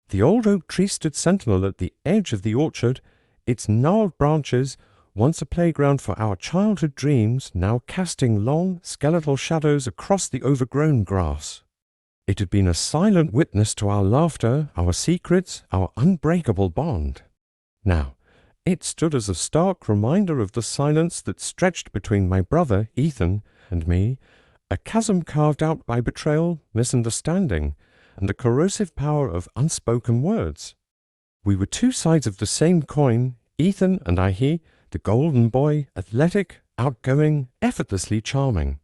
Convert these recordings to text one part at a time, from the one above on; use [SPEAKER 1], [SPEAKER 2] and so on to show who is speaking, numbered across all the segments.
[SPEAKER 1] The old oak tree stood sentinel at the edge of the orchard, its gnarled branches, once a playground for our childhood dreams, now casting long, skeletal shadows across the overgrown grass. It had been a silent witness to our laughter, our secrets, our unbreakable bond. Now, it stood as a stark reminder of the silence that stretched between my brother, Ethan, and me, a chasm carved out by betrayal, misunderstanding, and the corrosive power of unspoken words. We were two sides of the same coin, Ethan and he, the golden boy, athletic, outgoing, effortlessly charming.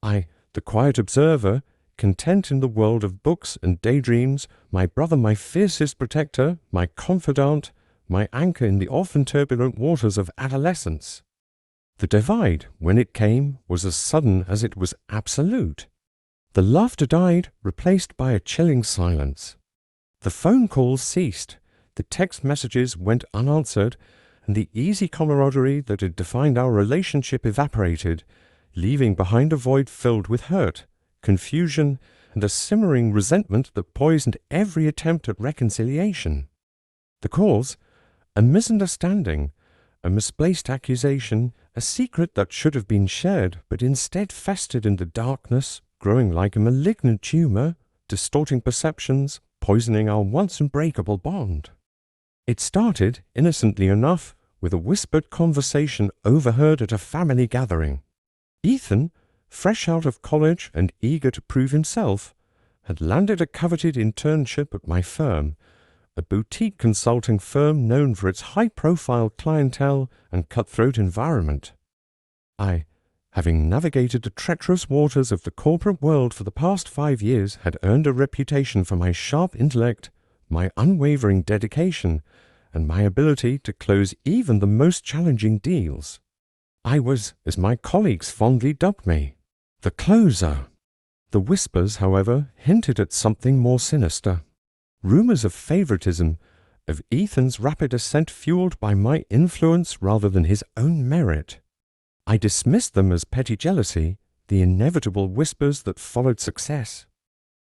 [SPEAKER 1] I, the quiet observer, content in the world of books and daydreams, my brother my fiercest protector, my confidant, my anchor in the often turbulent waters of adolescence. The divide, when it came, was as sudden as it was absolute. The laughter died, replaced by a chilling silence. The phone calls ceased, the text messages went unanswered, and the easy camaraderie that had defined our relationship evaporated, leaving behind a void filled with hurt, confusion, and a simmering resentment that poisoned every attempt at reconciliation. The cause? A misunderstanding, a misplaced accusation, a secret that should have been shared, but instead festered in the darkness, growing like a malignant tumor, distorting perceptions, poisoning our once unbreakable bond. It started, innocently enough, with a whispered conversation overheard at a family gathering. Ethan, fresh out of college and eager to prove himself, had landed a coveted internship at my firm, a boutique consulting firm known for its high-profile clientele and cutthroat environment. I, having navigated the treacherous waters of the corporate world for the past 5 years, had earned a reputation for my sharp intellect, my unwavering dedication, and my ability to close even the most challenging deals. I was, as my colleagues fondly dubbed me, the closer. The whispers, however, hinted at something more sinister. Rumors of favoritism, of Ethan's rapid ascent fueled by my influence rather than his own merit. I dismissed them as petty jealousy, the inevitable whispers that followed success.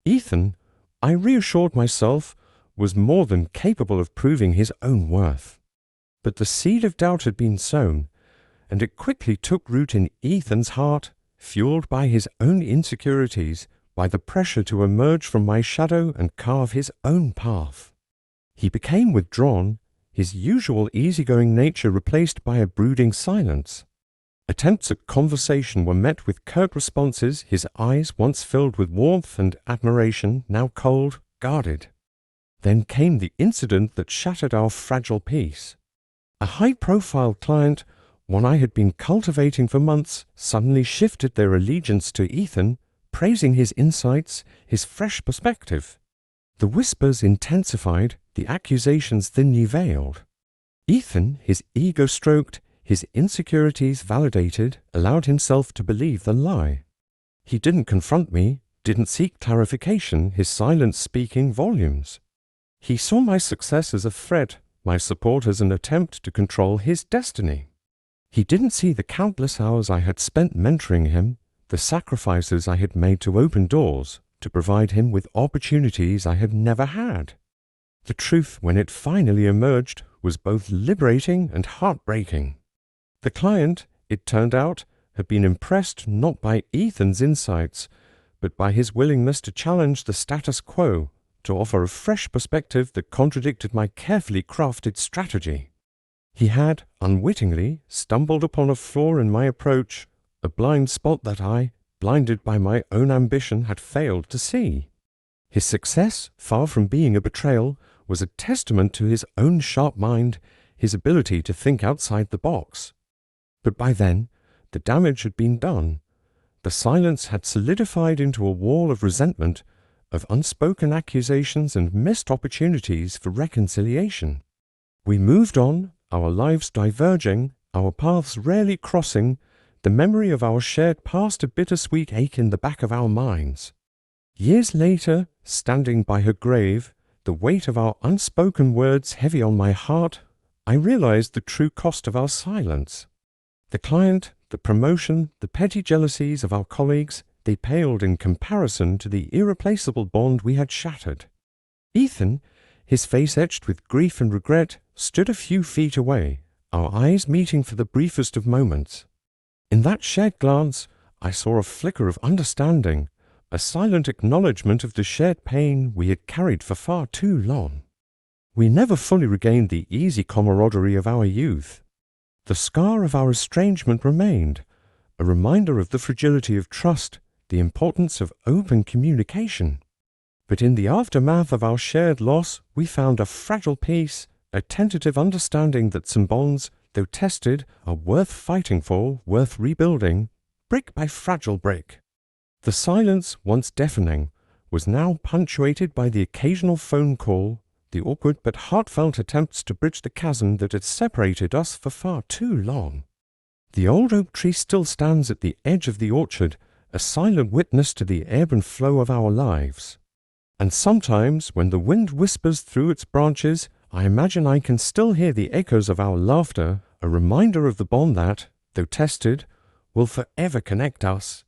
[SPEAKER 1] Ethan, I reassured myself, was more than capable of proving his own worth. But the seed of doubt had been sown, and it quickly took root in Ethan's heart, fueled by his own insecurities, by the pressure to emerge from my shadow and carve his own path. He became withdrawn, his usual easygoing nature replaced by a brooding silence. Attempts at conversation were met with curt responses, his eyes, once filled with warmth and admiration, now cold, guarded. Then came the incident that shattered our fragile peace. A high-profile client, one I had been cultivating for months, suddenly shifted their allegiance to Ethan, praising his insights, his fresh perspective. The whispers intensified, the accusations thinly veiled. Ethan, his ego stroked, his insecurities validated, allowed himself to believe the lie. He didn't confront me, didn't seek clarification, his silence speaking volumes. He saw my success as a threat, my support as an attempt to control his destiny. He didn't see the countless hours I had spent mentoring him, the sacrifices I had made to open doors, to provide him with opportunities I had never had. The truth, when it finally emerged, was both liberating and heartbreaking. The client, it turned out, had been impressed not by Ethan's insights, but by his willingness to challenge the status quo, to offer a fresh perspective that contradicted my carefully crafted strategy. He had, unwittingly, stumbled upon a flaw in my approach, a blind spot that I, blinded by my own ambition, had failed to see. His success, far from being a betrayal, was a testament to his own sharp mind, his ability to think outside the box. But by then, the damage had been done. The silence had solidified into a wall of resentment, of unspoken accusations and missed opportunities for reconciliation. We moved on, our lives diverging, our paths rarely crossing, the memory of our shared past a bittersweet ache in the back of our minds. Years later, standing by her grave, the weight of our unspoken words heavy on my heart, I realized the true cost of our silence. The client, the promotion, the petty jealousies of our colleagues, they paled in comparison to the irreplaceable bond we had shattered. Ethan, his face etched with grief and regret, stood a few feet away, our eyes meeting for the briefest of moments. In that shared glance, I saw a flicker of understanding, a silent acknowledgement of the shared pain we had carried for far too long. We never fully regained the easy camaraderie of our youth. The scar of our estrangement remained, a reminder of the fragility of trust, the importance of open communication. But in the aftermath of our shared loss, we found a fragile peace, a tentative understanding that some bonds, though tested, are worth fighting for, worth rebuilding, brick by fragile brick. The silence, once deafening, was now punctuated by the occasional phone call, the awkward but heartfelt attempts to bridge the chasm that had separated us for far too long. The old oak tree still stands at the edge of the orchard, a silent witness to the ebb and flow of our lives. And sometimes, when the wind whispers through its branches, I imagine I can still hear the echoes of our laughter, a reminder of the bond that, though tested, will forever connect us.